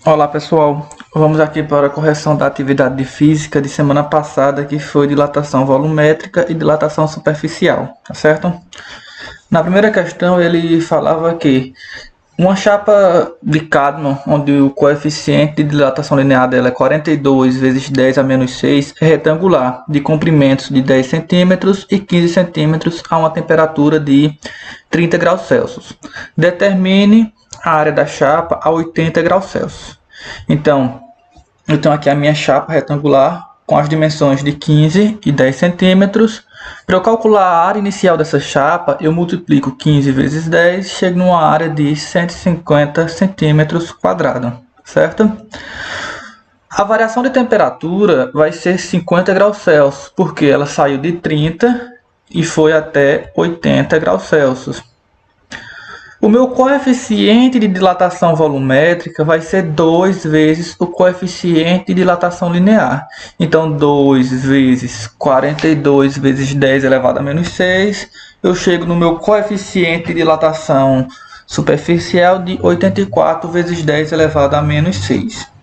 Olá pessoal, vamos aqui para a correção da atividade de física de semana passada, que foi dilatação volumétrica e dilatação superficial, tá certo? Na primeira questão ele falava que uma chapa de cádmio, onde o coeficiente de dilatação linear dela é 42 vezes 10 a menos 6, é retangular, de comprimentos de 10 centímetros e 15 centímetros a uma temperatura de 30 graus Celsius. Determine a área da chapa a 80 graus Celsius. Então, eu tenho aqui a minha chapa retangular com as dimensões de 15 e 10 centímetros. Para eu calcular a área inicial dessa chapa, eu multiplico 15 vezes 10, chego numa área de 150 centímetros quadrados, certo? A variação de temperatura vai ser 50 graus Celsius, porque ela saiu de 30 e foi até 80 graus Celsius. O meu coeficiente de dilatação volumétrica vai ser 2 vezes o coeficiente de dilatação linear. Então, 2 vezes 42 vezes 10 elevado a menos 6, eu chego no meu coeficiente de dilatação superficial de 84 vezes 10 elevado a menos 6.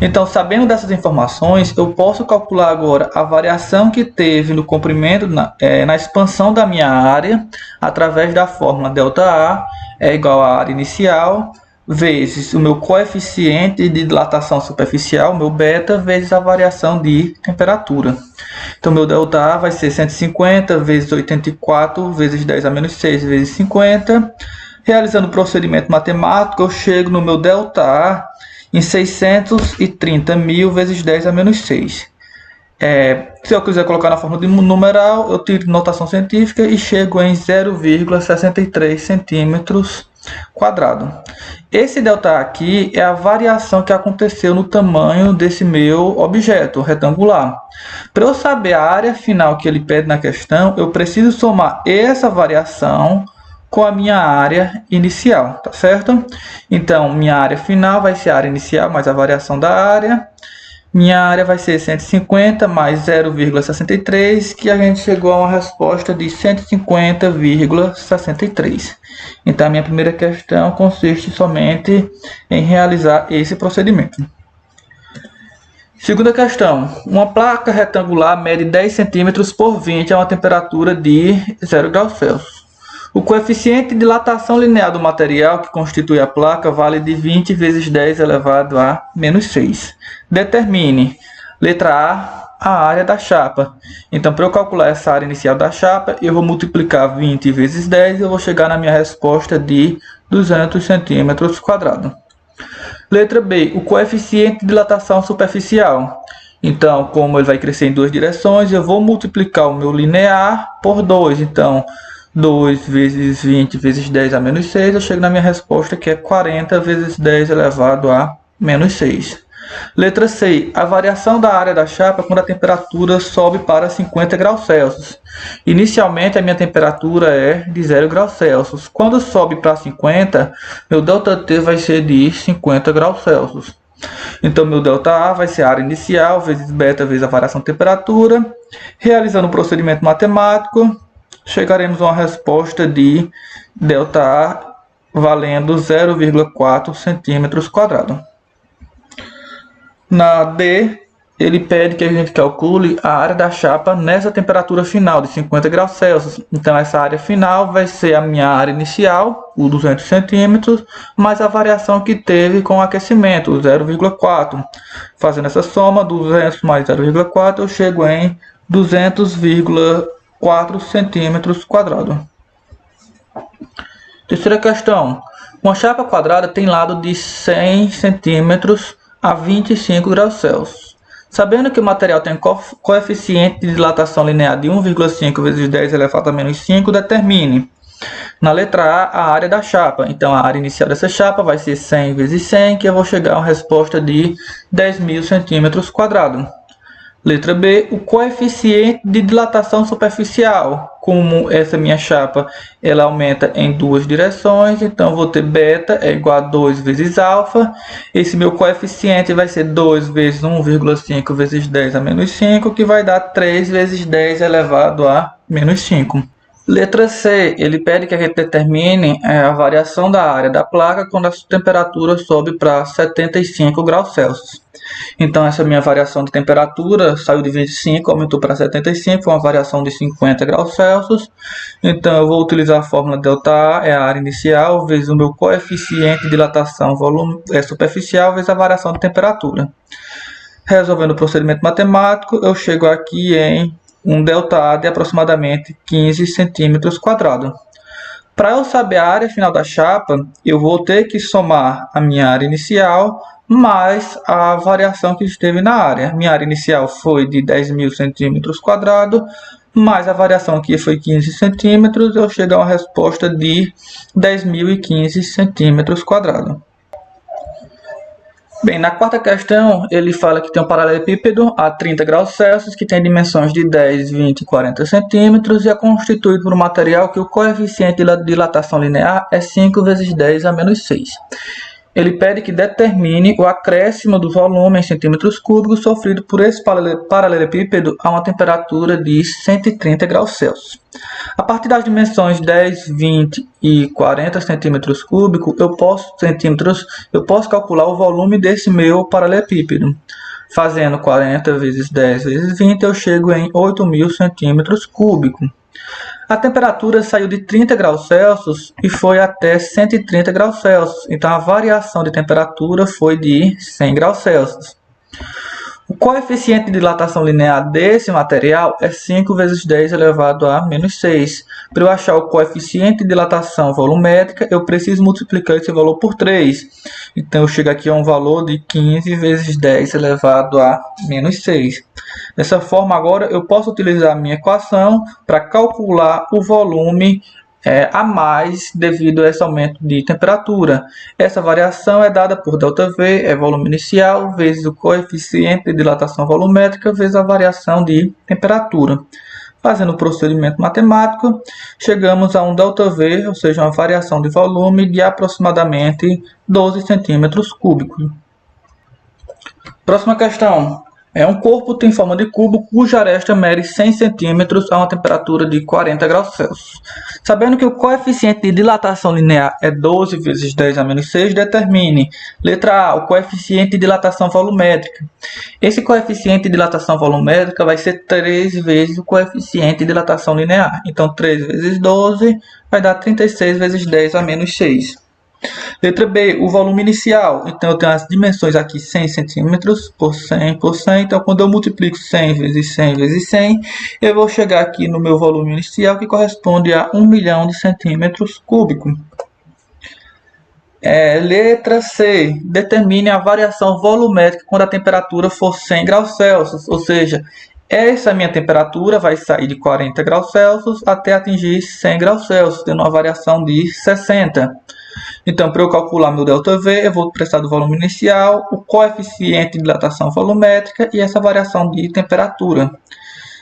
Então, sabendo dessas informações, eu posso calcular agora a variação que teve no comprimento, na expansão da minha área, através da fórmula ΔA é igual à área inicial, vezes o meu coeficiente de dilatação superficial, meu beta, vezes a variação de temperatura. Então, meu ΔA vai ser 150 vezes 84 vezes 10 a menos 6 vezes 50. Realizando o procedimento matemático, eu chego no meu ΔA em 630 mil vezes 10 a menos 6. Se eu quiser colocar na forma de numeral, eu tiro notação científica e chego em 0,63 centímetros quadrado. Esse ΔA aqui é a variação que aconteceu no tamanho desse meu objeto retangular. Para eu saber a área final que ele pede na questão, eu preciso somar essa variação com a minha área inicial, tá certo? Então, minha área final vai ser a área inicial mais a variação da área. Minha área vai ser 150 mais 0,63, que a gente chegou a uma resposta de 150,63. Então, a minha primeira questão consiste somente em realizar esse procedimento. Segunda questão. Uma placa retangular mede 10 centímetros por 20 a uma temperatura de 0 graus Celsius. O coeficiente de dilatação linear do material que constitui a placa vale de 20 vezes 10 elevado a menos 6. Determine, letra A área da chapa. Então, para eu calcular essa área inicial da chapa, eu vou multiplicar 20 vezes 10 e eu vou chegar na minha resposta de 200 centímetros quadrados. Letra B, o coeficiente de dilatação superficial. Então, como ele vai crescer em duas direções, eu vou multiplicar o meu linear por 2. Então, 2 vezes 20 vezes 10 a menos 6, eu chego na minha resposta que é 40 vezes 10 elevado a menos 6. Letra C. A variação da área da chapa quando a temperatura sobe para 50 graus Celsius. Inicialmente a minha temperatura é de 0 graus Celsius. Quando sobe para 50, meu ΔT vai ser de 50 graus Celsius. Então, meu ΔA vai ser a área inicial vezes beta vezes a variação de temperatura. Realizando o procedimento matemático, chegaremos a uma resposta de ΔA valendo 0,4 centímetros quadrados. Na D, ele pede que a gente calcule a área da chapa nessa temperatura final de 50 graus Celsius. Então, essa área final vai ser a minha área inicial, o 200 centímetros, mais a variação que teve com o aquecimento, o 0,4. Fazendo essa soma, 200 mais 0,4, eu chego em 200,4 centímetros quadrados. Terceira questão. Uma chapa quadrada tem lado de 100 centímetros a 25 graus Celsius. Sabendo que o material tem coeficiente de dilatação linear de 1,5 vezes 10 elevado a menos 5, determine. Na letra A área da chapa. Então, a área inicial dessa chapa vai ser 100 vezes 100, que eu vou chegar a uma resposta de 10.000 centímetros quadrados. Letra B, o coeficiente de dilatação superficial. Como essa minha chapa ela aumenta em duas direções, então vou ter beta é igual a 2 vezes alfa. Esse meu coeficiente vai ser 2 vezes 1,5 vezes 10 a menos 5, que vai dar 3 vezes 10 elevado a menos 5. Letra C, ele pede que a gente determine a variação da área da placa quando a temperatura sobe para 75 graus Celsius. Então, essa minha variação de temperatura saiu de 25, aumentou para 75, uma variação de 50 graus Celsius. Então, eu vou utilizar a fórmula ΔA, é a área inicial, vezes o meu coeficiente de dilatação superficial, vezes a variação de temperatura. Resolvendo o procedimento matemático, eu chego aqui em um ΔA de aproximadamente 15 centímetros quadrados. Para eu saber a área final da chapa, eu vou ter que somar a minha área inicial mais a variação que esteve na área. Minha área inicial foi de 10.000 centímetros quadrados, mais a variação aqui foi 15 centímetros, eu chego a uma resposta de 10.015 centímetros quadrados. Bem, na quarta questão, ele fala que tem um paralelepípedo a 30 graus Celsius, que tem dimensões de 10, 20 e 40 centímetros e é constituído por um material que o coeficiente de dilatação linear é 5 vezes 10 a menos 6. Ele pede que determine o acréscimo do volume em centímetros cúbicos sofrido por esse paralelepípedo a uma temperatura de 130 graus Celsius. A partir das dimensões 10, 20 e 40 centímetros cúbicos, eu posso calcular o volume desse meu paralelepípedo. Fazendo 40 vezes 10 vezes 20, eu chego em 8.000 centímetros cúbicos. A temperatura saiu de 30 graus Celsius e foi até 130 graus Celsius. Então, a variação de temperatura foi de 100 graus Celsius. O coeficiente de dilatação linear desse material é 5 vezes 10 elevado a menos 6. Para eu achar o coeficiente de dilatação volumétrica, eu preciso multiplicar esse valor por 3. Então, eu chego aqui a um valor de 15 vezes 10 elevado a menos 6. Dessa forma, agora, eu posso utilizar a minha equação para calcular o volume a mais devido a esse aumento de temperatura. Essa variação é dada por ΔV, é volume inicial, vezes o coeficiente de dilatação volumétrica, vezes a variação de temperatura. Fazendo o procedimento matemático, chegamos a um ΔV, ou seja, uma variação de volume de aproximadamente 12 centímetros cúbicos. Próxima questão. Um corpo tem forma de cubo cuja aresta mede 100 centímetros a uma temperatura de 40 graus Celsius. Sabendo que o coeficiente de dilatação linear é 12 vezes 10 a menos 6, determine, letra A, o coeficiente de dilatação volumétrica. Esse coeficiente de dilatação volumétrica vai ser 3 vezes o coeficiente de dilatação linear. Então, 3 vezes 12 vai dar 36 vezes 10 a menos 6. Letra B, o volume inicial. Então, eu tenho as dimensões aqui 100 centímetros por 100 por 100. Então, quando eu multiplico 100 vezes 100 vezes 100, eu vou chegar aqui no meu volume inicial, que corresponde a 1 milhão de centímetros cúbicos. Letra C, determine a variação volumétrica quando a temperatura for 100 graus Celsius. Ou seja, essa minha temperatura vai sair de 40 graus Celsius até atingir 100 graus Celsius, tendo uma variação de 60. Então, para eu calcular meu ΔV, eu vou precisar do volume inicial, o coeficiente de dilatação volumétrica e essa variação de temperatura.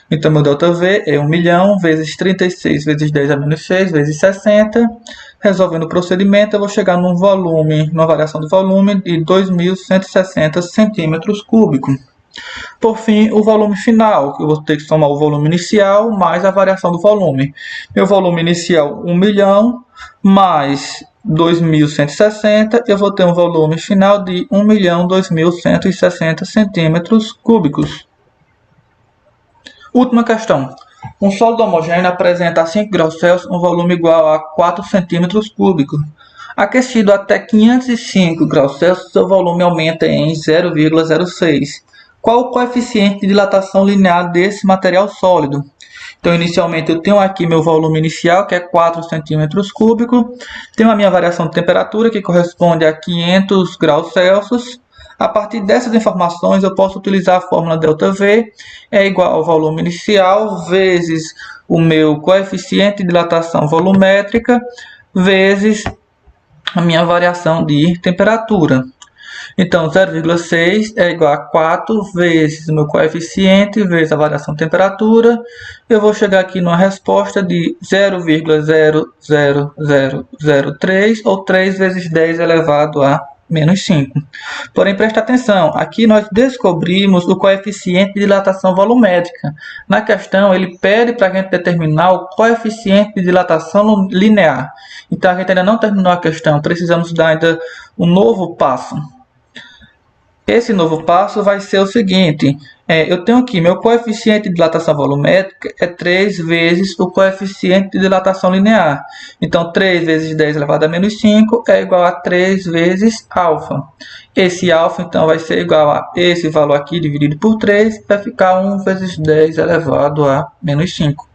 Então, meu ΔV é 1 milhão vezes 36 vezes 10 a menos 6 vezes 60. Resolvendo o procedimento, eu vou chegar numa variação de volume de 2.160 centímetros cúbicos. Por fim, o volume final, que eu vou ter que somar o volume inicial mais a variação do volume. Meu volume inicial, 1 milhão, mais 2.160, eu vou ter um volume final de 1.2.160 centímetros cúbicos. Última questão. Um sólido homogêneo apresenta a 5 graus Celsius um volume igual a 4 centímetros cúbicos. Aquecido até 505 graus Celsius, seu volume aumenta em 0,06. Qual o coeficiente de dilatação linear desse material sólido? Então, inicialmente, eu tenho aqui meu volume inicial, que é 4 centímetros cúbicos. Tenho a minha variação de temperatura, que corresponde a 500 graus Celsius. A partir dessas informações, eu posso utilizar a fórmula ΔV, é igual ao volume inicial, vezes o meu coeficiente de dilatação volumétrica, vezes a minha variação de temperatura. Então, 0,6 é igual a 4 vezes o meu coeficiente, vezes a variação de temperatura. Eu vou chegar aqui numa resposta de 0,00003, ou 3 vezes 10 elevado a menos 5. Porém, presta atenção, aqui nós descobrimos o coeficiente de dilatação volumétrica. Na questão, ele pede para a gente determinar o coeficiente de dilatação linear. Então, a gente ainda não terminou a questão, precisamos dar ainda um novo passo. Esse novo passo vai ser o seguinte, eu tenho aqui, meu coeficiente de dilatação volumétrica é 3 vezes o coeficiente de dilatação linear. Então, 3 vezes 10 elevado a menos 5 é igual a 3 vezes alfa. Esse alfa, então, vai ser igual a esse valor aqui dividido por 3, vai ficar 1 vezes 10 elevado a menos 5.